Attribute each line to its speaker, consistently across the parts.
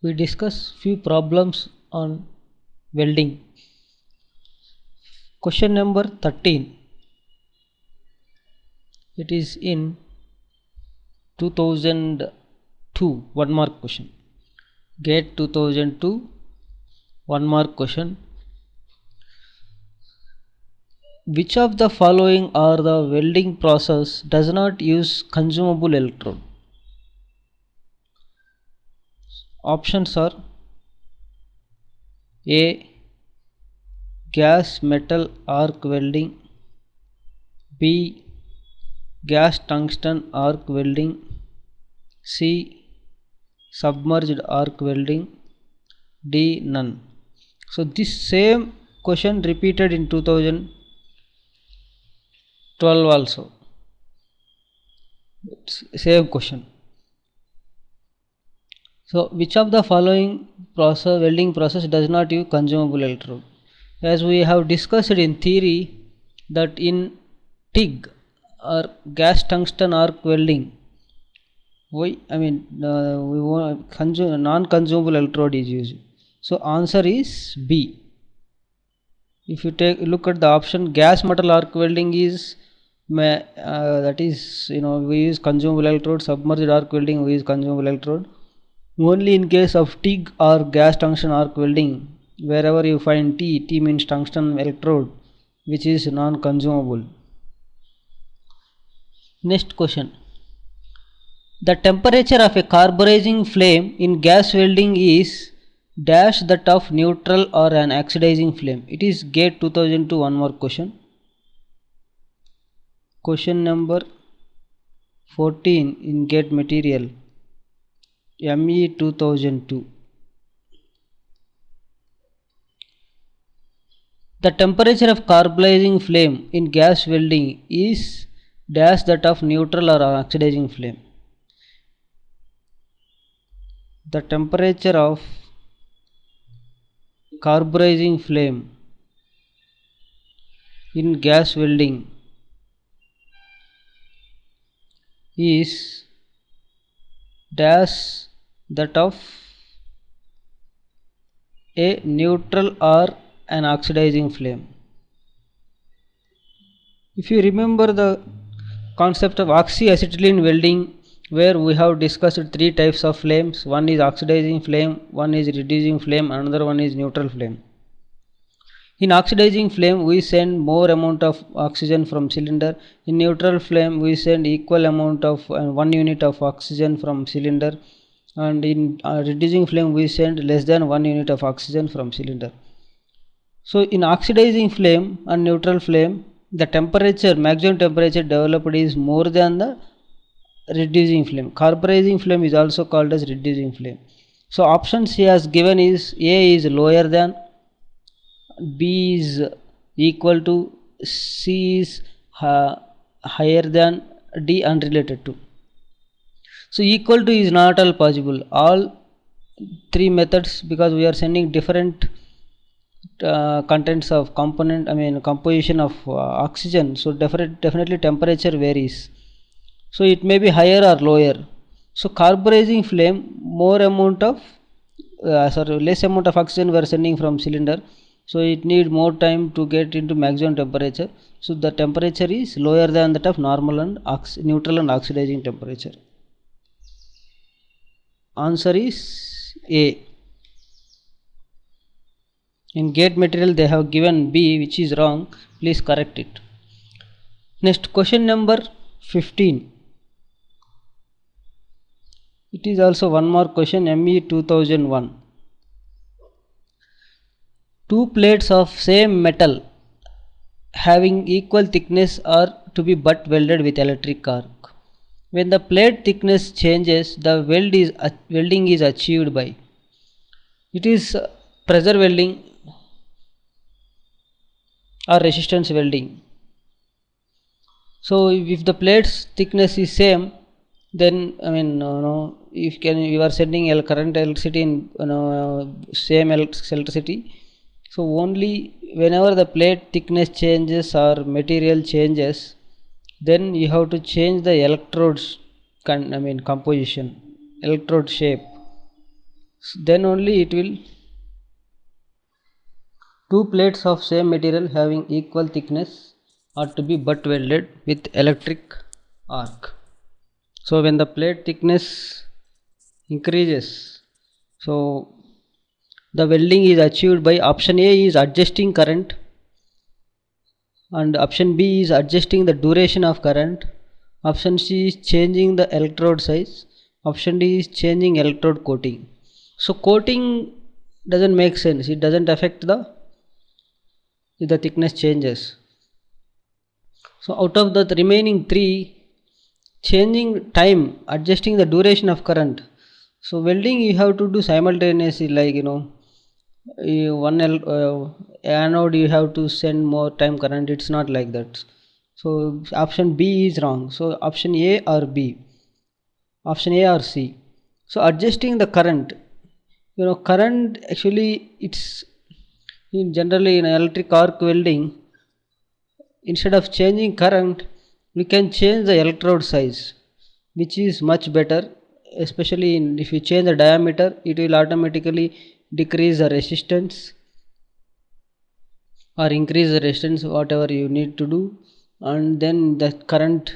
Speaker 1: we discuss few problems on welding. Question number 13. It is in 2002 1 mark question. GATE 2002 1 mark question. Which of the following are the welding process does not use consumable electrode? Options are A. Gas metal arc welding, B. Gas tungsten arc welding, C. Submerged arc welding, D. None. So this same question repeated in 2012 also. Same question. So which of the following welding process does not use consumable electrode? As we have discussed in theory that in TIG or gas tungsten arc welding, we want non-consumable electrode is used. So answer is B. If you look at the option, gas metal arc welding is that is we use consumable electrode. Submerged arc welding we use consumable electrode. Only in case of TIG or gas tungsten arc welding, wherever you find T means tungsten electrode, which is non-consumable. Next question. The temperature of a carburizing flame in gas welding is dash that of neutral or an oxidizing flame. It is GATE 2002 one more question. Question number 14 in GATE material. ME 2002. The temperature of carburizing flame in gas welding is dash that of neutral or oxidizing flame. The temperature of carburizing flame in gas welding is dash that of a neutral or an oxidizing flame. If you remember the concept of oxyacetylene welding, where we have discussed three types of flames, one is oxidizing flame, one is reducing flame, another one is neutral flame. In oxidizing flame we send more amount of oxygen from cylinder. In neutral flame we send equal amount of 1 unit of oxygen from cylinder, and in reducing flame we send less than 1 unit of oxygen from cylinder. So in oxidizing flame and neutral flame, the temperature, maximum temperature developed is more than the reducing flame. Carburizing flame is also called as reducing flame. So option C has given is A is lower than, B is equal to, C is higher than, D unrelated to. So equal to is not all possible. All three methods, because we are sending different contents of composition of oxygen, so definitely temperature varies. So it may be higher or lower. So carburizing flame, more amount of less amount of oxygen we are sending from cylinder, so it need more time to get into maximum temperature. So the temperature is lower than that of normal and neutral and oxidizing temperature. Answer is A. In GATE material they have given B, which is wrong. Please correct it. Next, question number 15. It is also one more question, ME 2001. Two plates of same metal having equal thickness are to be butt welded with electric arc. When the plate thickness changes, the welding is achieved by, it is pressure welding or resistance welding. So if the plate's thickness is same, then if you are sending current electricity in same electricity, so only whenever the plate thickness changes or material changes, then you have to change the electrodes composition, electrode shape. then only it will. Two plates of same material having equal thickness are to be butt welded with electric arc. So when the plate thickness increases, so the welding is achieved by option A is adjusting current, and option B is adjusting the duration of current, option C is changing the electrode size, option D is changing electrode coating. So coating doesn't make sense, it doesn't affect if the thickness changes. So out of the remaining three, changing time, adjusting the duration of current. So welding you have to do simultaneously, like anode you have to send more time current. It's not like that. So option B is wrong. So option A or B, option A or C. So adjusting the current, current actually it's generally in electric arc welding. Instead of changing current, we can change the electrode size, which is much better, especially if you change the diameter, it will automatically decrease the resistance or increase the resistance, whatever you need to do, and then the current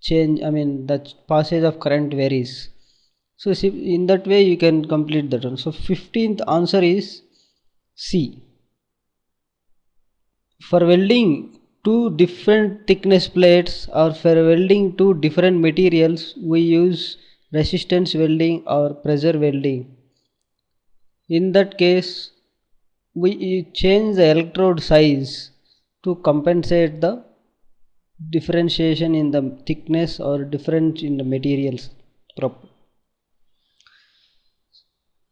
Speaker 1: change, the passage of current varies. So in that way you can complete that one. So 15th answer is C. For welding two different thickness plates or for welding two different materials, we use resistance welding or pressure welding. In that case, we change the electrode size to compensate the differentiation in the thickness or difference in the materials.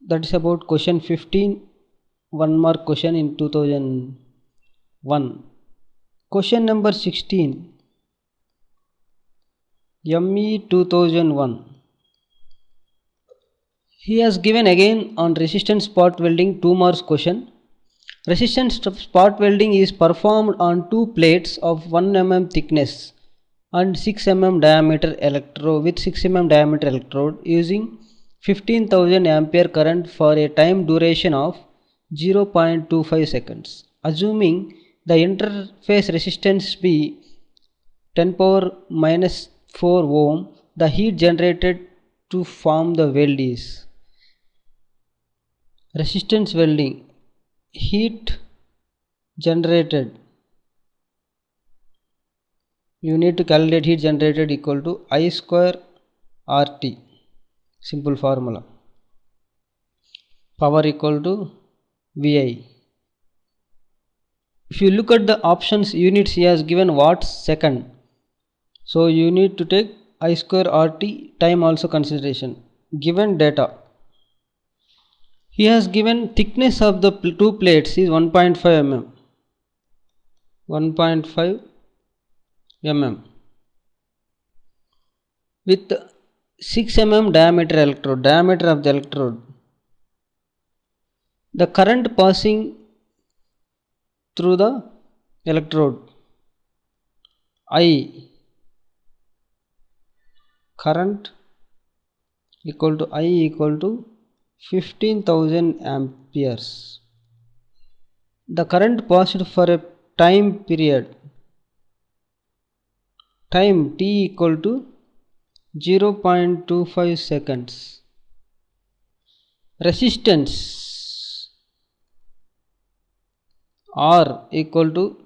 Speaker 1: That is about question 15. One mark question in 2001. Question number 16. ME 2001. He has given again on resistance spot welding 2 marks question. Resistance spot welding is performed on two plates of 1 mm thickness and 6 mm diameter electrode with 6 mm diameter electrode using 15,000 ampere current for a time duration of 0.25 seconds. Assuming the interface resistance be 10 power minus 4 ohm, the heat generated to form the weld is. Resistance welding, heat generated, you need to calculate heat generated equal to I square RT, simple formula. Power equal to VI. If you look at the options units, he has given watts second, so you need to take I square RT, time also consideration. Given data, he has given thickness of the two plates is 1.5 mm, 1.5 mm with 6 mm diameter electrode, diameter of the electrode. The current passing through the electrode, I, current equal to I equal to 15,000 amperes. The current passed for a time period, time t equal to 0.25 seconds. Resistance R equal to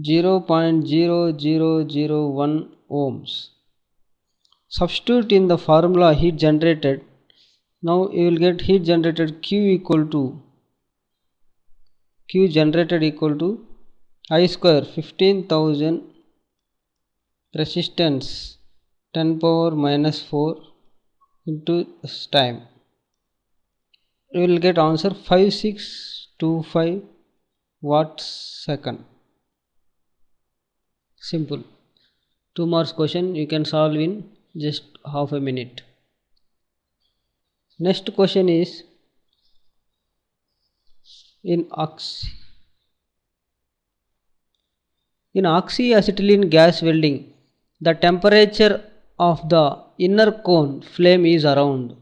Speaker 1: 0.0001 ohms. Substitute in the formula heat generated. Now you will get heat generated Q equal to Q generated equal to I square 15,000 resistance 10 power minus 4 into time. You will get answer 5625 watts second. Simple. 2 marks question you can solve in just half a minute. Next question is in oxyacetylene gas welding, the temperature of the inner cone flame is around.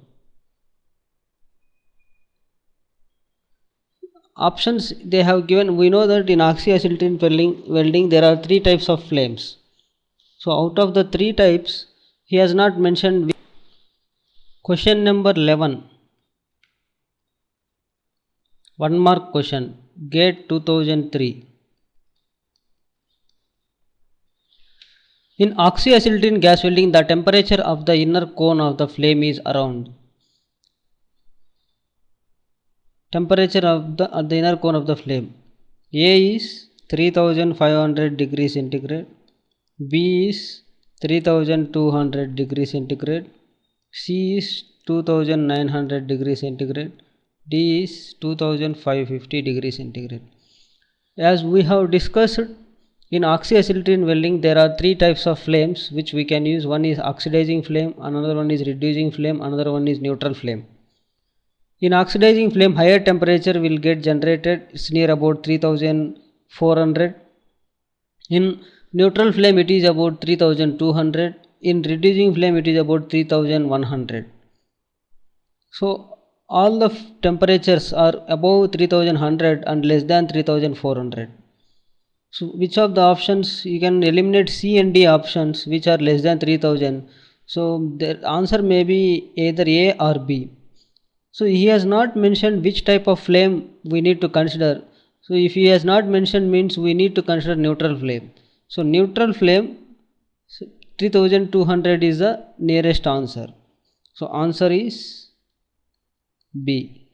Speaker 1: options they have given, we know that in oxyacetylene welding there are three types of flames. So out of the three types, he has not mentioned. Question number 11. 1 mark question. GATE 2003. In oxyacetylene gas welding, the temperature of the inner cone of the flame is around. Temperature of the inner cone of the flame. A is 3500 degrees centigrade. B is 3200 degrees centigrade. C is 2900 degrees centigrade. D is 2550 degrees centigrade. As we have discussed, in oxyacetylene welding there are three types of flames which we can use. One is oxidizing flame, another one is reducing flame, another one is neutral flame. In oxidizing flame, higher temperature will get generated. It's near about 3400. In neutral flame it is about 3200. In reducing flame it is about 3100. So all the temperatures are above 3100 and less than 3400. So which of the options you can eliminate? C and D options which are less than 3000. So the answer may be either A or B. So he has not mentioned which type of flame we need to consider. So if he has not mentioned, means we need to consider neutral flame. So neutral flame 3200 is the nearest answer. So answer is B.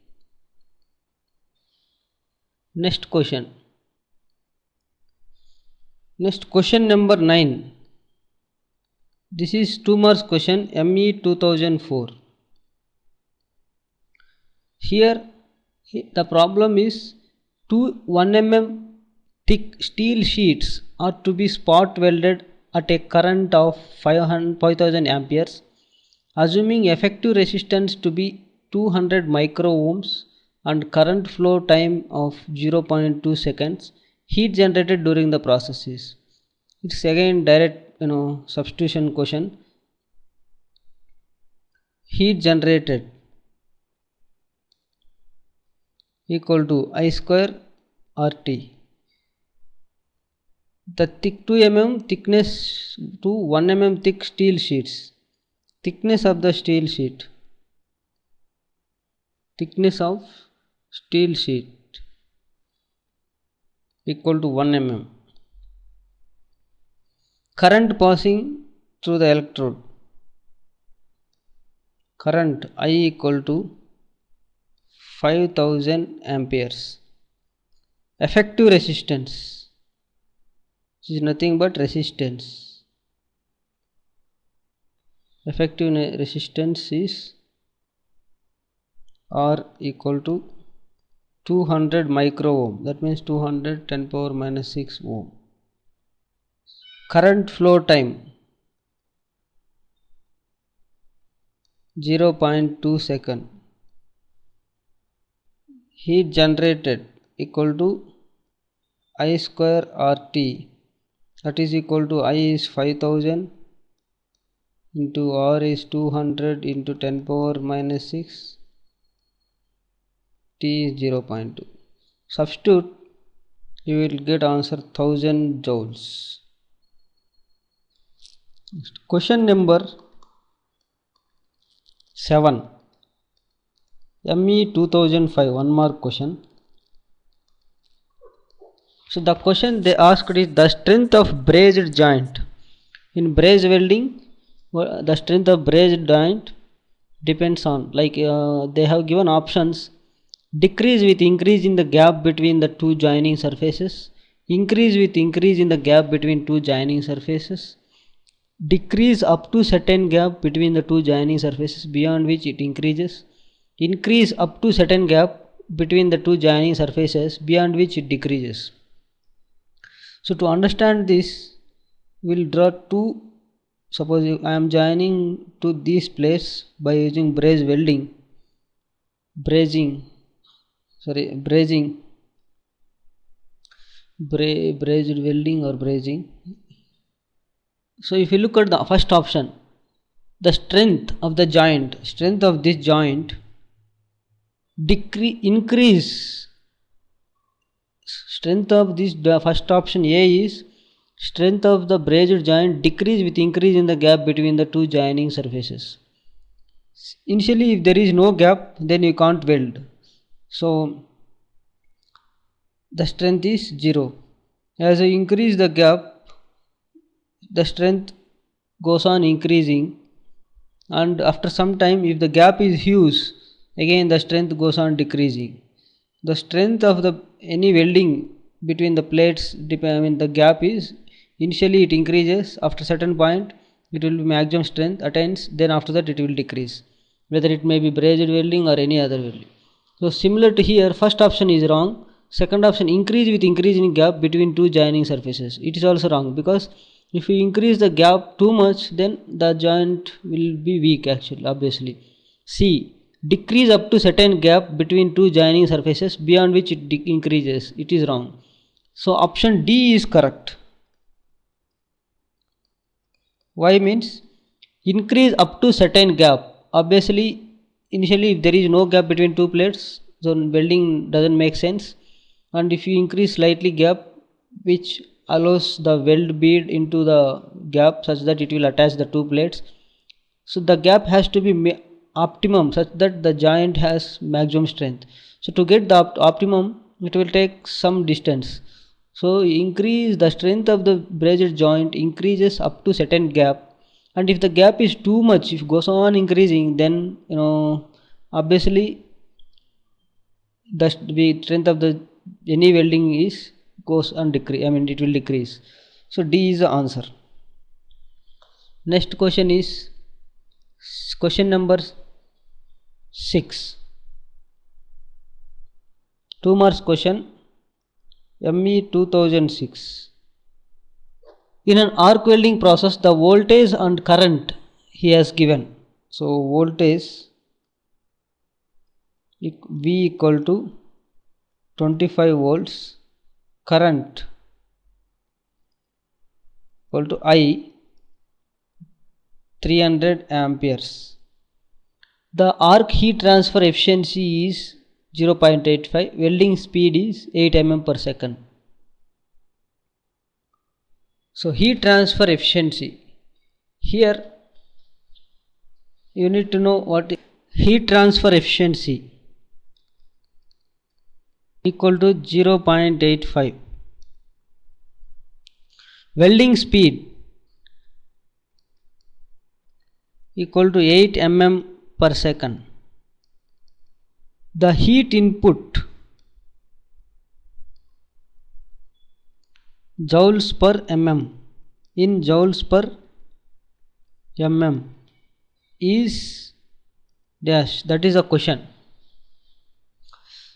Speaker 1: Next question. Next question number 9. This is 2 marks question, ME 2004. Here the problem is 1 mm thick steel sheets are to be spot welded at a current of 5000 amperes, assuming effective resistance to be 200 micro ohms and current flow time of 0.2 seconds. Heat generated during the processes. It's again direct substitution question. Heat generated equal to I square RT. The 2 mm thickness to 1 mm thick steel sheets. Thickness of the steel sheet. Thickness of steel sheet equal to 1 mm. Current passing through the electrode. Current I equal to 5000 amperes. Effective resistance, which is nothing but resistance. Effective resistance is R equal to 200 micro ohm. That means 200 10 power minus 6 ohm. Current flow time 0.2 second. Heat generated equal to I square RT, that is equal to I is 5000 into R is 200 into 10 power minus 6, T is 0.2. Substitute, you will get answer 1000 joules. Question number 7. ME 2005, 1 mark question. So the question they asked is the strength of brazed joint. In braze welding, the strength of brazed joint depends on, they have given options: decrease with increase in the gap between the two joining surfaces, increase with increase in the gap between two joining surfaces, decrease up to certain gap between the two joining surfaces beyond which it increases, increase up to certain gap between the two joining surfaces beyond which it decreases. So to understand this, we will draw two. Suppose I am joining to this place by using brazed welding, brazed welding or brazing. So if you look at the first option, the strength of the joint, strength of this joint increase Strength of this, the first option A is strength of the brazed joint decrease with increase in the gap between the two joining surfaces. Initially, if there is no gap, then you can't weld. So the strength is 0. As you increase the gap, the strength goes on increasing, and after some time, if the gap is huge, again the strength goes on decreasing. The strength of the any welding between the plates, the gap is initially it increases, after certain point it will be maximum strength attains, then after that it will decrease, whether it may be brazed welding or any other welding. So similar to here, first option is wrong. Second option, increase with increase in gap between two joining surfaces, it is also wrong, because if you increase the gap too much, then the joint will be weak actually, obviously. C, decrease up to certain gap between two joining surfaces beyond which it increases, it is wrong. So option D is correct. Why means increase up to certain gap. Obviously, initially if there is no gap between two plates, so welding doesn't make sense. And if you increase slightly gap, which allows the weld bead into the gap such that it will attach the two plates, so the gap has to be optimum such that the joint has maximum strength. So to get the optimum, it will take some distance. So increase the strength of the brazed joint increases up to certain gap, and if the gap is too much, if it goes on increasing, then obviously the strength of the any welding is goes on decrease, it will decrease. So D is the answer. Next question is question number 6, 2 marks question, ME 2006. In an arc welding process, the voltage and current he has given. So voltage V equal to 25 volts, current equal to I 300 amperes. The arc heat transfer efficiency is 0.85, welding speed is 8 mm per second. So heat transfer efficiency, here you need to know what heat transfer efficiency equal to 0.85, welding speed equal to 8 mm per second. The heat input joules per mm in joules per mm is dash, that is a question.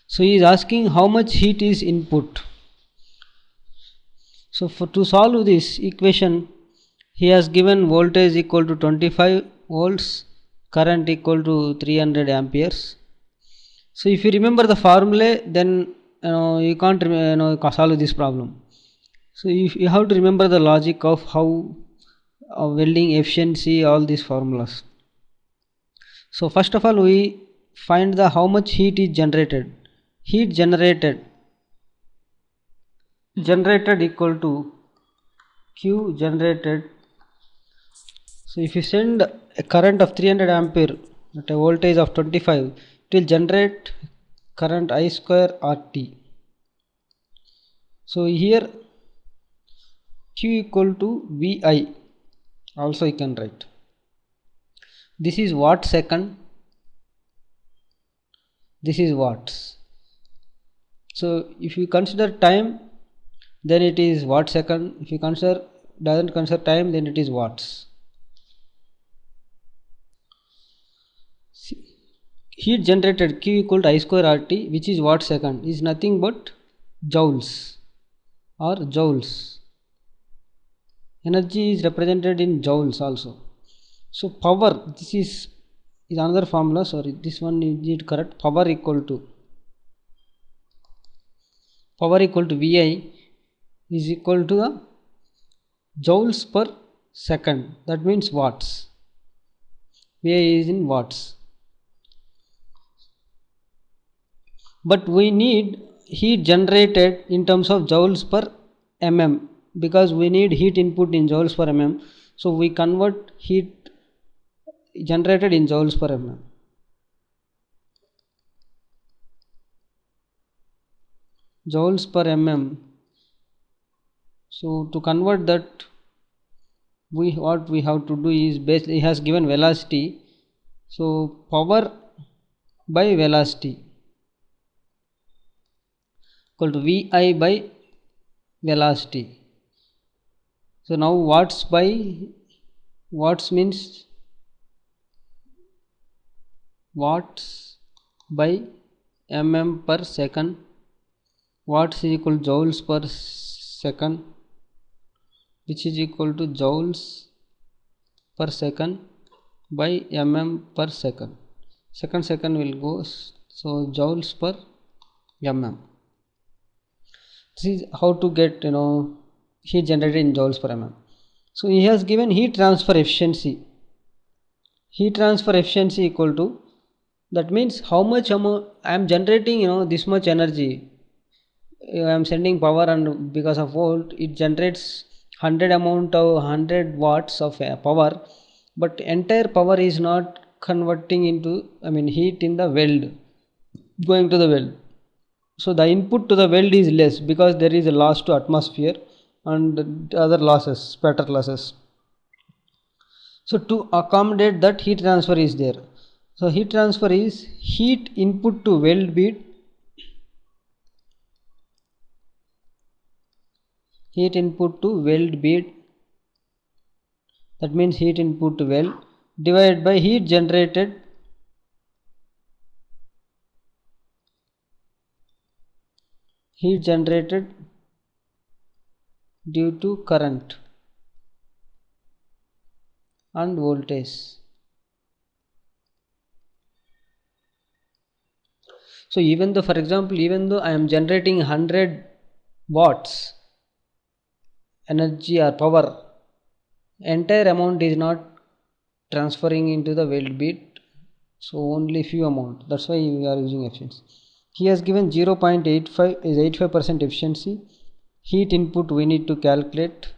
Speaker 1: So he is asking how much heat is input. So to solve this equation, he has given voltage equal to 25 volts, current equal to 300 amperes. So if you remember the formula, then you can't solve this problem. So you have to remember the logic of how welding efficiency, all these formulas. So first of all, we find the how much heat is generated. Heat generated equal to Q generated. So if you send a current of 300 ampere at a voltage of 25, it will generate current I square RT. So here Q equal to VI, also you can write. This is watt second, this is watts. So if you consider time, then it is watt second. If you doesn't consider time, then it is watts. Heat generated Q equal to I square RT, which is watt second, is nothing but joules or joules. Energy is represented in joules also. So power, this is another formula, sorry, this one is it correct. Power equal to VI is equal to the joules per second, that means watts. VI is in watts. But we need heat generated in terms of joules per mm, because we need heat input in joules per mm, so we convert heat generated in joules per mm. Joules per mm. So to convert that, what we have to do is, basically it has given velocity, so power by velocity equal to Vi by velocity. So now watts means watts by mm per second. Watts is equal to joules per second, which is equal to joules per second by mm per second. Second will go, so joules per mm. This is how to get heat generated in joules per mm. So he has given heat transfer efficiency. Heat transfer efficiency equal to, that means how much amount I am generating, this much energy I am sending power, and because of volt it generates 100 watts of power, but entire power is not converting into, heat in the weld, going to the weld. So the input to the weld is less because there is a loss to atmosphere and other losses, spatter losses. So to accommodate that, heat transfer is there. So heat transfer is heat input to weld bead, heat input to weld bead, that means heat input to weld, divided by heat generated due to current and voltage. So even though, for example, I am generating 100 watts energy or power, entire amount is not transferring into the weld bead, so only few amount. That's why we are using efficiency. He has given 0.85 is 85% efficiency. Heat input we need to calculate.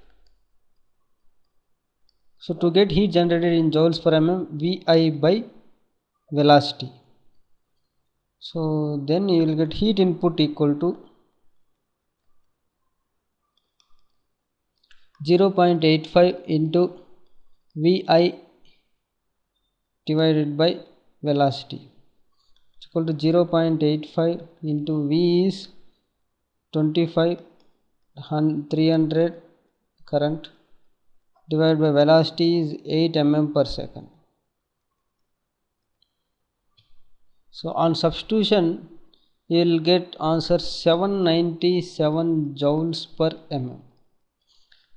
Speaker 1: So to get heat generated in joules per mm, Vi by velocity. So then you will get heat input equal to 0.85 into Vi divided by velocity. It's equal to 0.85 into V is 25 300 current, divided by velocity is 8 mm per second. So on substitution you will get answer 797 joules per mm.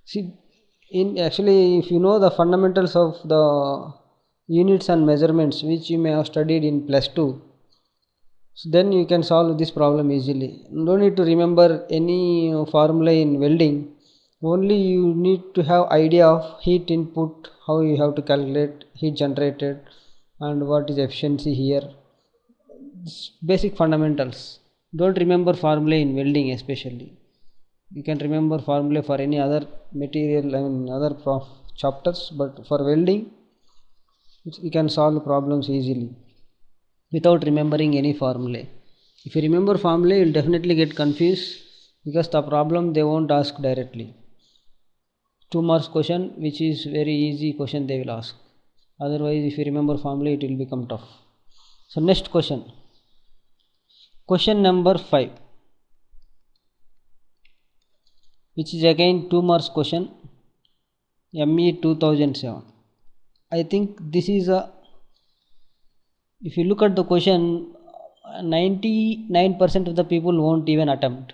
Speaker 1: See, actually if you know the fundamentals of the units and measurements which you may have studied in +2, so then you can solve this problem easily. You don't need to remember any formula in welding, only you need to have idea of heat input, how you have to calculate heat generated and what is efficiency here. Basic fundamentals. Don't remember formula in welding especially. You can remember formula for any other material and other chapters, but for welding you can solve problems easily without remembering any formula. If you remember formula, you will definitely get confused because the problem they won't ask directly. 2 marks question, which is very easy question they will ask. Otherwise if you remember formula it will become tough. So next question. Question number 5, which is again 2 marks question, ME 2007. I think this is if you look at the question, 99% of the people won't even attempt.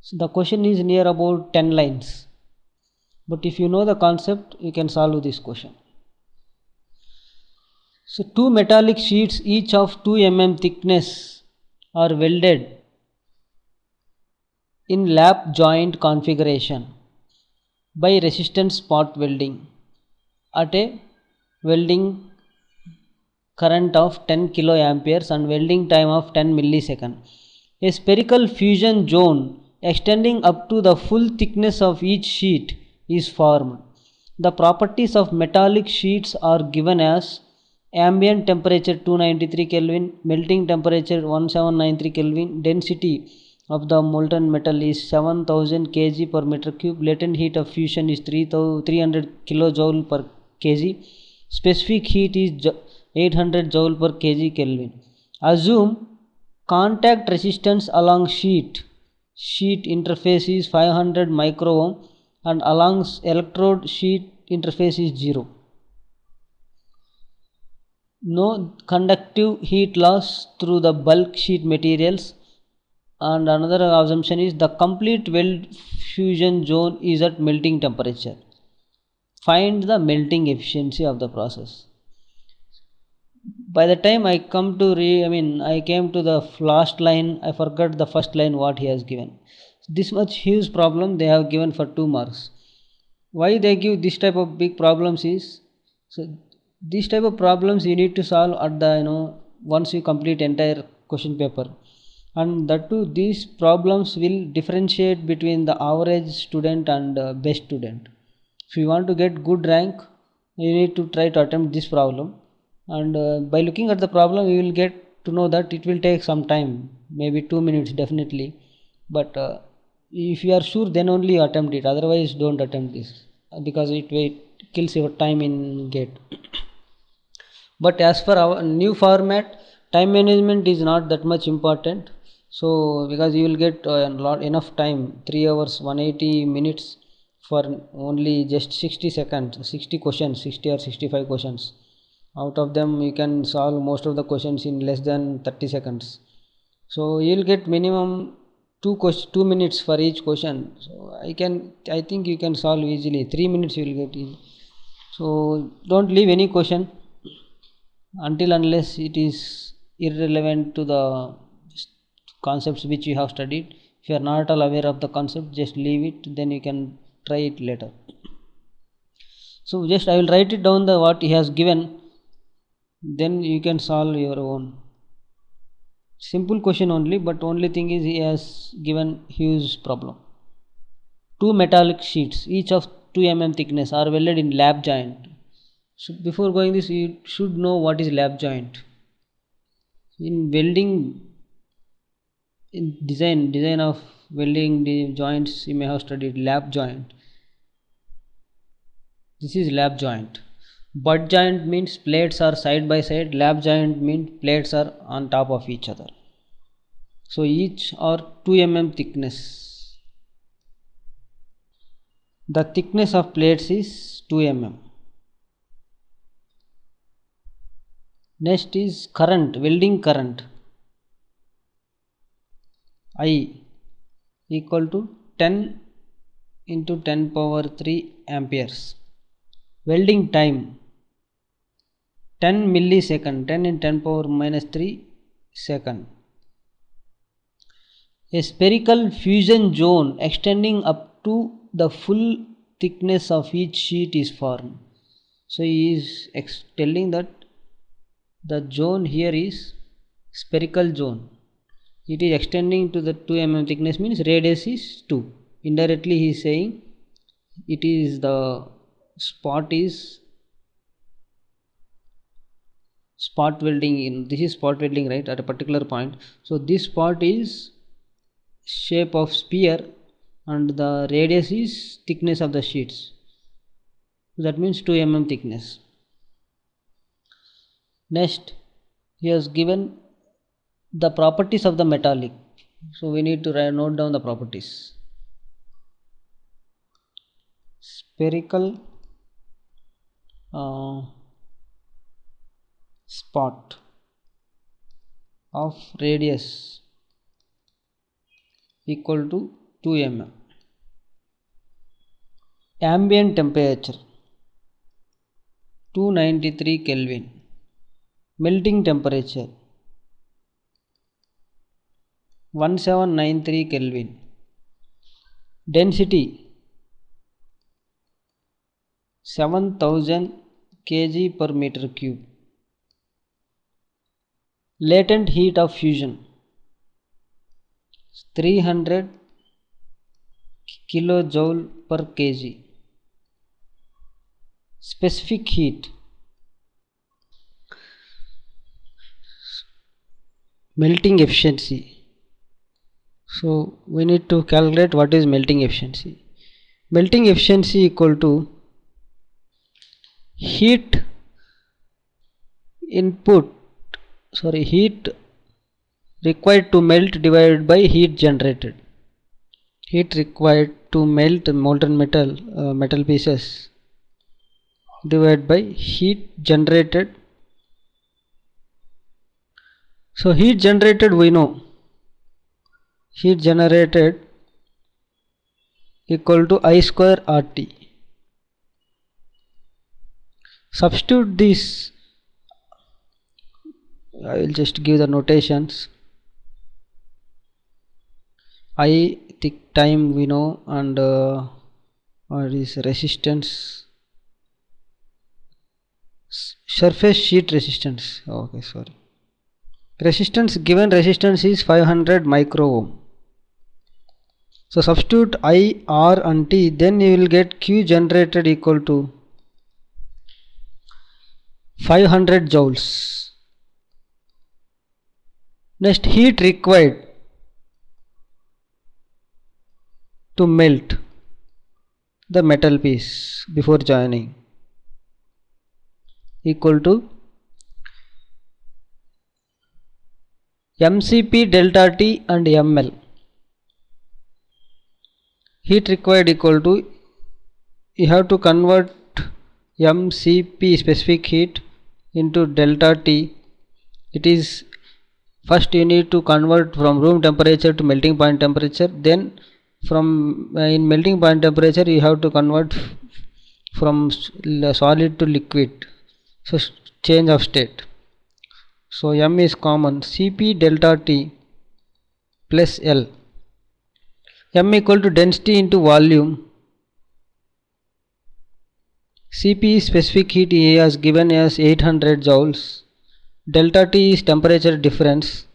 Speaker 1: So the question is near about 10 lines, but if you know the concept you can solve this question. So two metallic sheets each of 2 mm thickness are welded in lap joint configuration by resistance spot welding at a welding current of 10 kiloamperes and welding time of 10 milliseconds. A spherical fusion zone extending up to the full thickness of each sheet is formed. The properties of metallic sheets are given as ambient temperature 293 Kelvin, melting temperature 1793 Kelvin, density of the molten metal is 7000 kg per meter cube, latent heat of fusion is 300 kilojoule per kg, specific heat is 800 joule per kg Kelvin. Assume contact resistance along sheet interface is 500 micro ohm and along electrode sheet interface is 0. No conductive heat loss through the bulk sheet materials, and another assumption is the complete weld fusion zone is at melting temperature. Find the melting efficiency of the process. By the time I came to the last line, I forgot the first line what he has given. This much huge problem they have given for 2 marks. Why they give this type of big problems is, so these type of problems you need to solve at the once you complete entire question paper, and that too these problems will differentiate between the average student and best student. If you want to get good rank, you need to try to attempt this problem, and by looking at the problem you will get to know that it will take some time, maybe 2 minutes definitely, but if you are sure then only attempt it, otherwise don't attempt this because it kills your time in gate. But as for our new format, time management is not that much important, so because you will get enough time, 3 hours 180 minutes for only just 60 seconds, 60 questions, 60 or 65 questions. Out of them you can solve most of the questions in less than 30 seconds, so you will get minimum 2 minutes for each question. So I think you can solve easily 3 minutes you will get in. So don't leave any question until unless it is irrelevant to the concepts which you have studied. If you are not at all aware of the concept, just leave it, then you can try it later. So just I will write it down the what he has given, then you can solve your own. Simple question only, but only thing is he has given huge problem. 2 metallic sheets each of 2 mm thickness are welded in lap joint. So before going this, you should know what is lap joint. In welding, in design of welding the joints, you may have studied lap joint. This is lap joint. Butt joint means plates are side by side. Lap joint means plates are on top of each other. So each are 2 mm thickness. The thickness of plates is 2 mm. Next is current, welding current. I equal to 10 into 10 power 3 amperes. Welding time 10 millisecond, 10 in 10 power minus 3 second. A spherical fusion zone extending up to the full thickness of each sheet is formed. So he is telling that the zone here is spherical zone. It is extending to the 2 mm thickness, means radius is 2. Indirectly he is saying it is the spot welding. This is spot welding, right, at a particular point. So this spot is shape of sphere and the radius is thickness of the sheets. That means 2 mm thickness. Next, he has given the properties of the metallic. So we need to note down the properties. Spherical spot of radius equal to 2 mm. Ambient temperature 293 Kelvin. Melting temperature 1793 Kelvin. Density 7000 kg per meter cube. Latent heat of fusion 300 kilojoule per kg. Specific heat. Melting efficiency. So we need to calculate what is melting efficiency. Melting efficiency equal to heat required to melt divided by heat generated. Heat required to melt molten metal pieces divided by heat generated. So heat generated, we know heat generated equal to I square RT. Substitute this. I will just give the notations. I the time we know, and what is resistance, surface sheet resistance. Okay, sorry. Given resistance is 500 micro ohm. So substitute I, R and T, then you will get Q generated equal to 500 joules. Next, heat required to melt the metal piece before joining equal to MCP delta T and ML. Heat required equal to, you have to convert MCP specific heat into delta T. It is first you need to convert from room temperature to melting point temperature, then from in melting point temperature you have to convert from solid to liquid, so change of state. So M is common, Cp delta T plus L. M equal to density into volume. Cp is specific heat he has given as 800 joules. Delta T is temperature difference.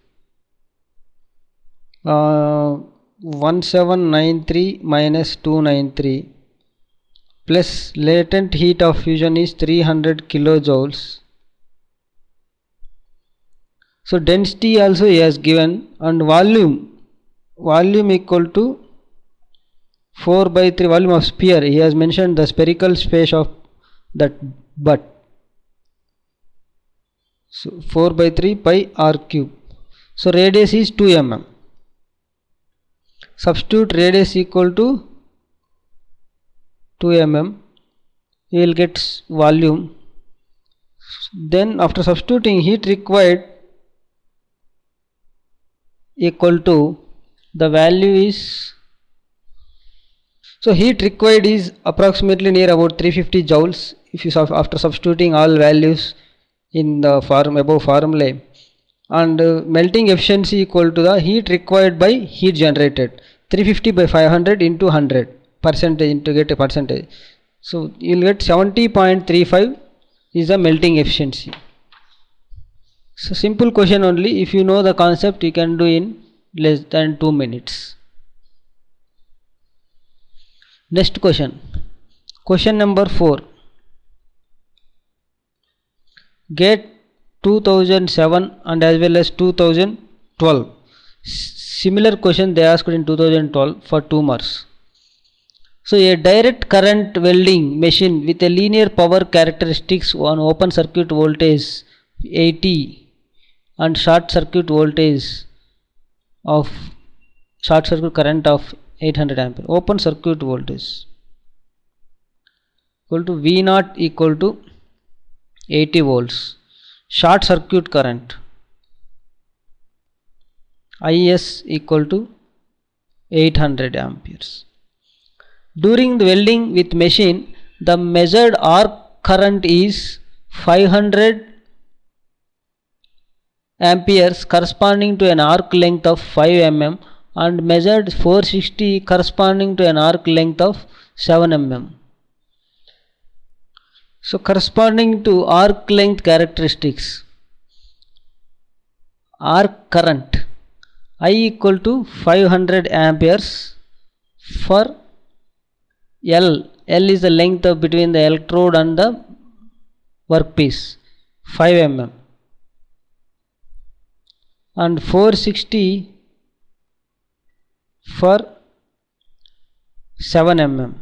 Speaker 1: 1793 minus 293 plus latent heat of fusion is 300 kilojoules. So density also he has given, and volume equal to 4 by 3 volume of sphere. He has mentioned the spherical space of that butt. So 4 by 3 pi r cube. So radius is 2 mm. Substitute radius equal to 2 mm. You will get volume. Then after substituting, heat required equal to, the value is, so heat required is approximately near about 350 joules if you after substituting all values in the above formula, and melting efficiency equal to the heat required by heat generated, 350 by 500 into 100 percentage to get a percentage. So you will get 70.35 is the melting efficiency. So simple question only. If you know the concept, you can do in less than 2 minutes. Next question. Question number 4. Get 2007 and as well as 2012. Similar question they asked in 2012 for 2 marks. So a direct current welding machine with a linear power characteristics on open circuit voltage 80 and short circuit current of 800 ampere. Open circuit voltage equal to V0 equal to 80 volts. Short circuit current IS equal to 800 amperes. During the welding with machine, the measured arc current is 500 amperes corresponding to an arc length of 5 mm and measured 460 corresponding to an arc length of 7 mm. So corresponding to arc length characteristics, arc current I equal to 500 amperes for L. L is the length between the electrode and the workpiece, 5 mm, and 460 for 7 mm.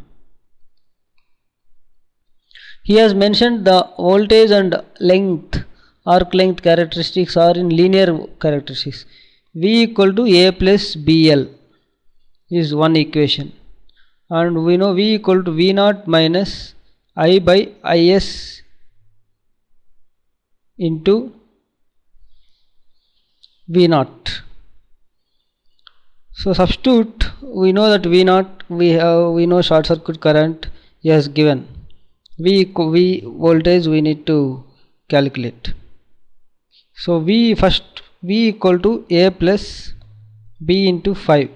Speaker 1: He has mentioned the voltage and length, arc length characteristics are in linear characteristics. V equal to A plus BL is one equation, and we know V equal to V naught minus I by IS into V naught. So substitute, we know that V naught, we know short circuit current he has given. V voltage we need to calculate. So V equal to A plus B into 5.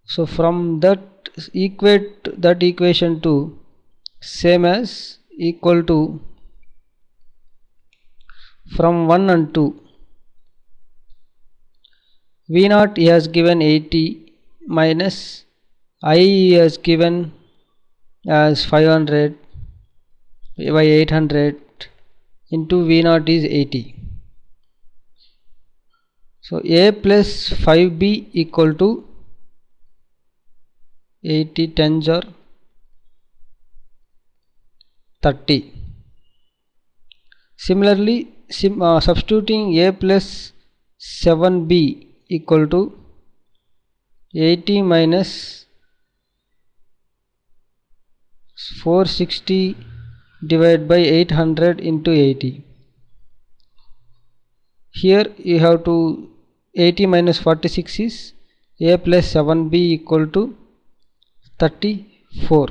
Speaker 1: So from that equate that equation to same as equal to from 1 and 2. V naught he has given 80 minus I has given as 500 by 800 into V naught is 80. So A plus 5B equal to 80 tens or 30. Similarly, substituting A plus 7B equal to 80 minus 460 divided by 800 into 80. Here you have to 80 minus 46 is A plus 7B equal to 34.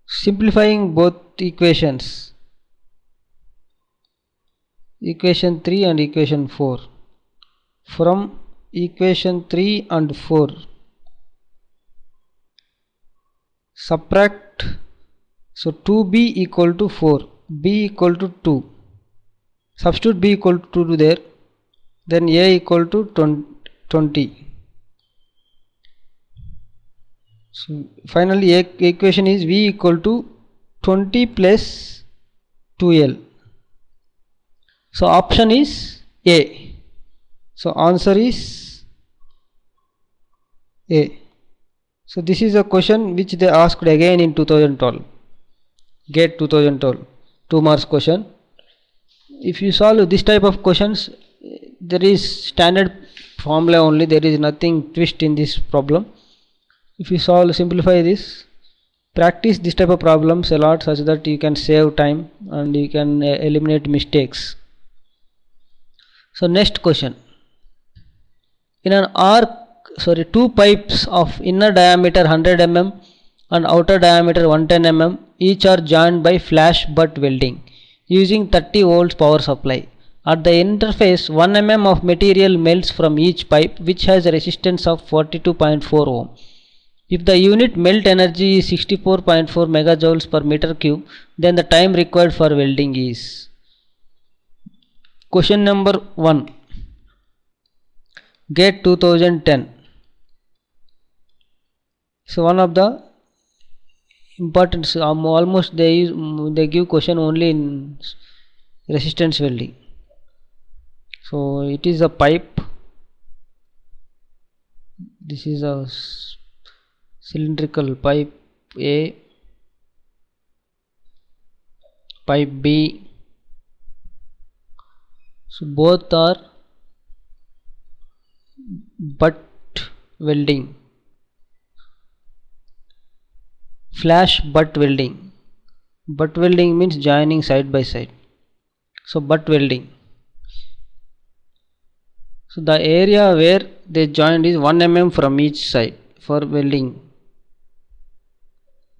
Speaker 1: Simplifying both equations, equation 3 and equation 4. From equation 3 and 4, subtract, so 2b equal to 4, b equal to 2, substitute b equal to 2 there, then a equal to 20. So finally equation is v equal to 20 plus 2l. So option is A. So answer is A. So this is a question which they asked again in 2012, GATE 2012, 2 marks question. If you solve this type of questions, there is standard formula only, there is nothing twist in this problem. If you simplify this, practice this type of problems a lot such that you can save time and you can eliminate mistakes. So next question. In an two pipes of inner diameter 100 mm and outer diameter 110 mm, each are joined by flash butt welding using 30 volts power supply. At the interface, 1 mm of material melts from each pipe, which has a resistance of 42.4 ohm. If the unit melt energy is 64.4 megajoules per meter cube, then the time required for welding is. Question number 1. GATE 2010. So one of the important, almost they give question only in resistance welding. So it is a pipe. This is a cylindrical pipe A, pipe B. So both are butt welding, flash butt welding. Butt welding means joining side by side. So butt welding. So the area where they joined is 1 mm from each side for welding.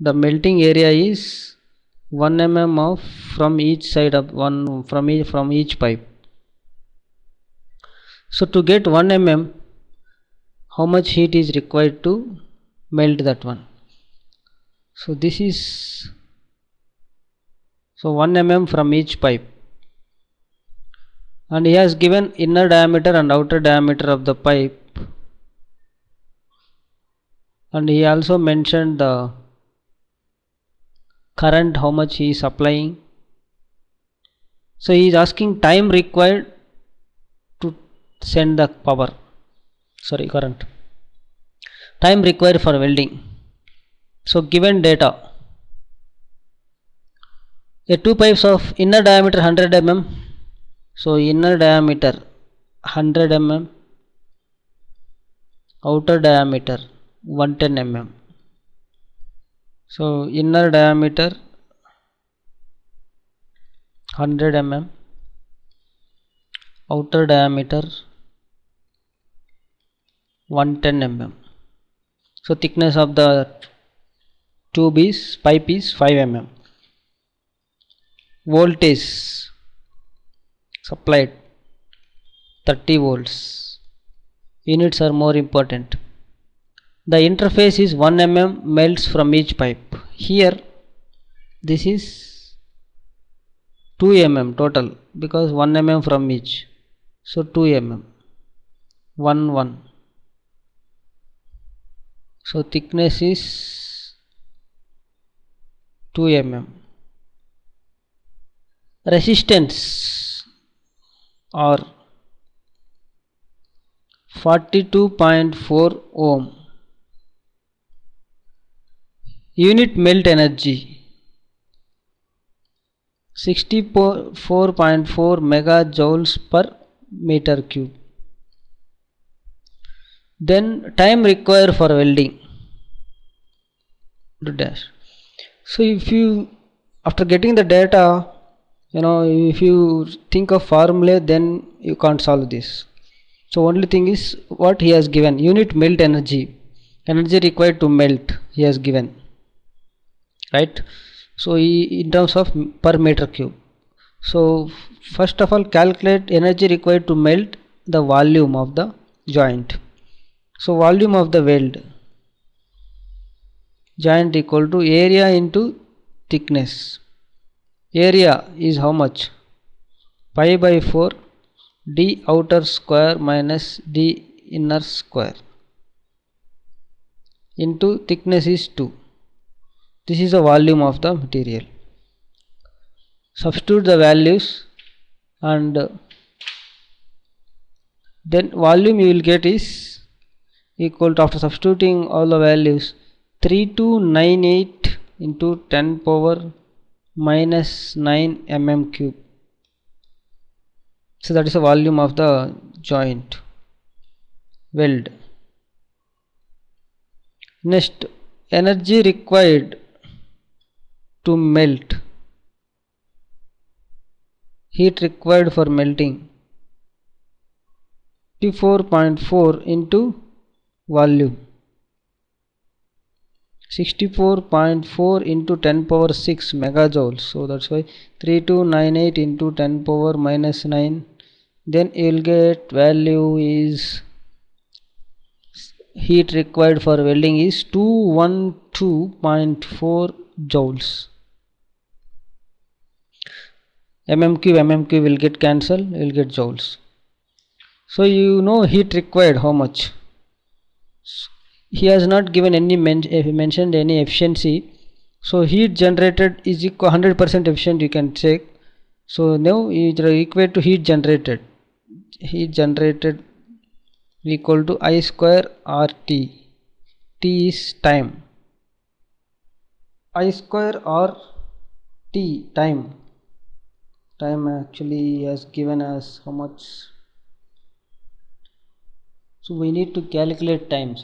Speaker 1: The melting area is 1 mm from each side of from each pipe. So to get 1 mm, how much heat is required to melt that one? So this is 1 mm from each pipe, and he has given inner diameter and outer diameter of the pipe, and he also mentioned the current, how much he is applying. So he is asking time required to send the current, time required for welding. So given data, two pipes of inner diameter 100 mm, so inner diameter 100 mm, outer diameter 110 mm. So inner diameter 100 mm, outer diameter 110 mm. So thickness of the pipe is 5 mm. Voltage supplied 30 volts. Units are more important. The interface is 1 mm melts from each pipe. Here this is 2 mm total, because 1 mm from each. So 2 mm 1. So thickness is 2 mm. Resistance or 42.4 ohm. Unit melt energy 64.4 megajoules per meter cube. Then time required for welding dash. So if you, after getting the data, if you think of formula, then you can't solve this. So only thing is what he has given, unit melt energy required to melt, he has given, right? So in terms of per meter cube. So first of all, calculate energy required to melt the volume of the joint. So volume of the weld joint equal to area into thickness. Area is how much? Pi by 4 d outer square minus d inner square into thickness is 2. This is the volume of the material. Substitute the values, and then volume you will get is equal to, after substituting all the values, 3298 into 10 power minus 9 mm cube. So that is the volume of the joint weld. Next, energy required to melt, heat required for melting, 54.4 into volume, 64.4 into 10 power 6 megajoules. So that's why 3298 into 10 power minus 9. Then you will get value is, heat required for welding is 212.4 joules. mm cube will get cancelled, you will get joules. So heat required how much. He has not given any mentioned any efficiency. So heat generated is equal 100% efficient, you can check. So now it is equal to heat generated equal to I square RT. T is time. I square RT time actually has given us how much. So we need to calculate time,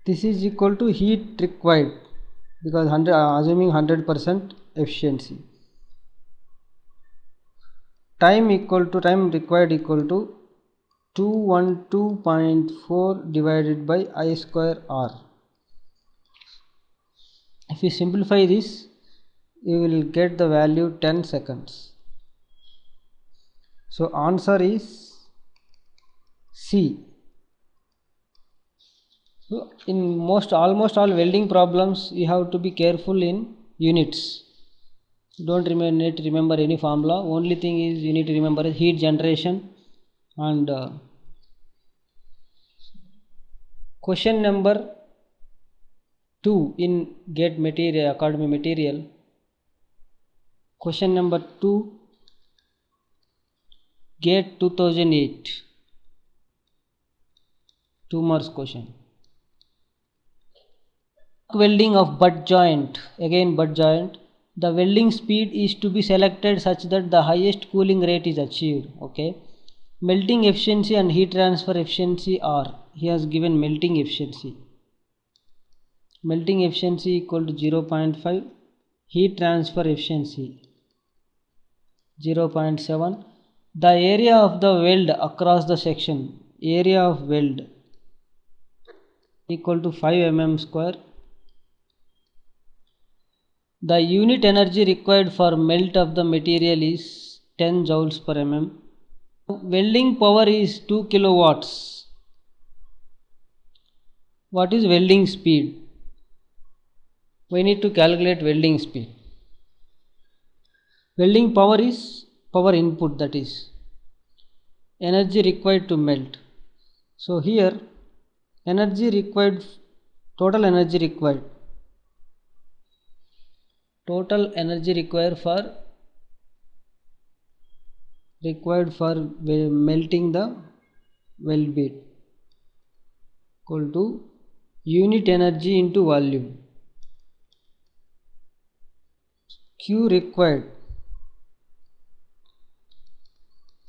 Speaker 1: this is equal to heat required, because assuming 100% efficiency, time required equal to 212.4 divided by I square R. If you simplify this, you will get the value 10 seconds. So answer is C. So in almost all welding problems, you have to be careful in units. Don't need to remember any formula. Only thing is you need to remember is heat generation. And question number 2 in GATE material, academy material. Question number 2, GATE 2008, 2 marks question. Welding of butt joint. Again butt joint. The welding speed is to be selected such that the highest cooling rate is achieved. Okay. Melting efficiency and heat transfer efficiency are. He has given melting efficiency. Melting efficiency equal to 0.5. Heat transfer efficiency 0.7. The area of the weld across the section. Area of weld equal to 5 mm square. The unit energy required for melt of the material is 10 joules per mm. Welding power is 2 kilowatts. What is welding speed? We need to calculate welding speed. Welding power is power input, that is energy required to melt. So here energy required, total energy required for melting the weld bead equal to unit energy into volume. Q required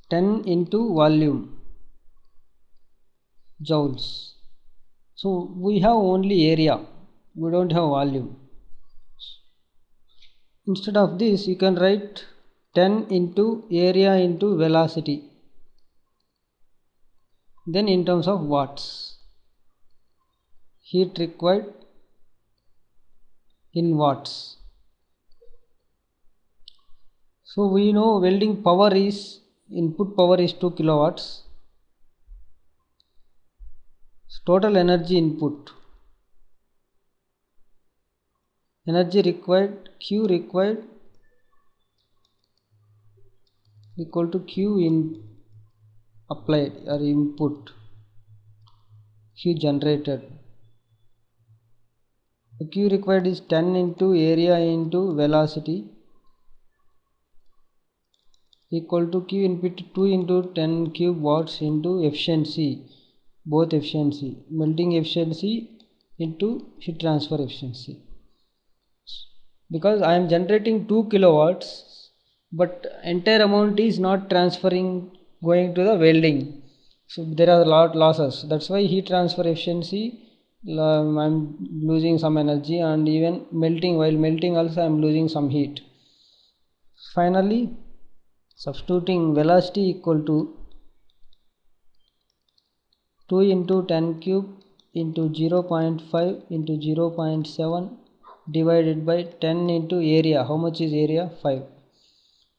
Speaker 1: 10 into volume joules. So we have only area, we don't have volume. Instead of this you can write 10 into area into velocity, then in terms of watts. Heat required in watts. So we know welding power is, input power is 2 kilowatts. Total energy input, energy required, Q required equal to Q in applied or input, Q generated. The Q required is 10 into area into velocity equal to Q input 2 into 10 cube watts into efficiency, both efficiency, melting efficiency into heat transfer efficiency. Because I am generating 2 kilowatts but entire amount is not transferring, going to the welding, so there are a lot losses. That's why heat transfer efficiency I am losing some energy, and even melting, while melting also I am losing some heat. Finally substituting velocity equal to 2 into 10 cube into 0.5 into 0.7 divided by 10 into area. How much is area? 5.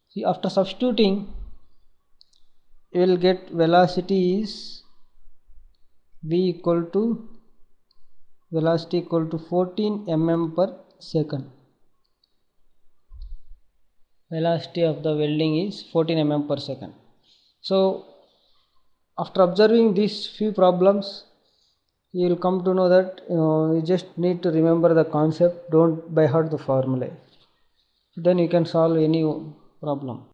Speaker 1: See, after substituting you will get velocity is V equal to, velocity equal to 14 mm per second. Velocity of the welding is 14 mm per second. So after observing these few problems you will come to know that you just need to remember the concept, don't by heart the formula, then you can solve any problem.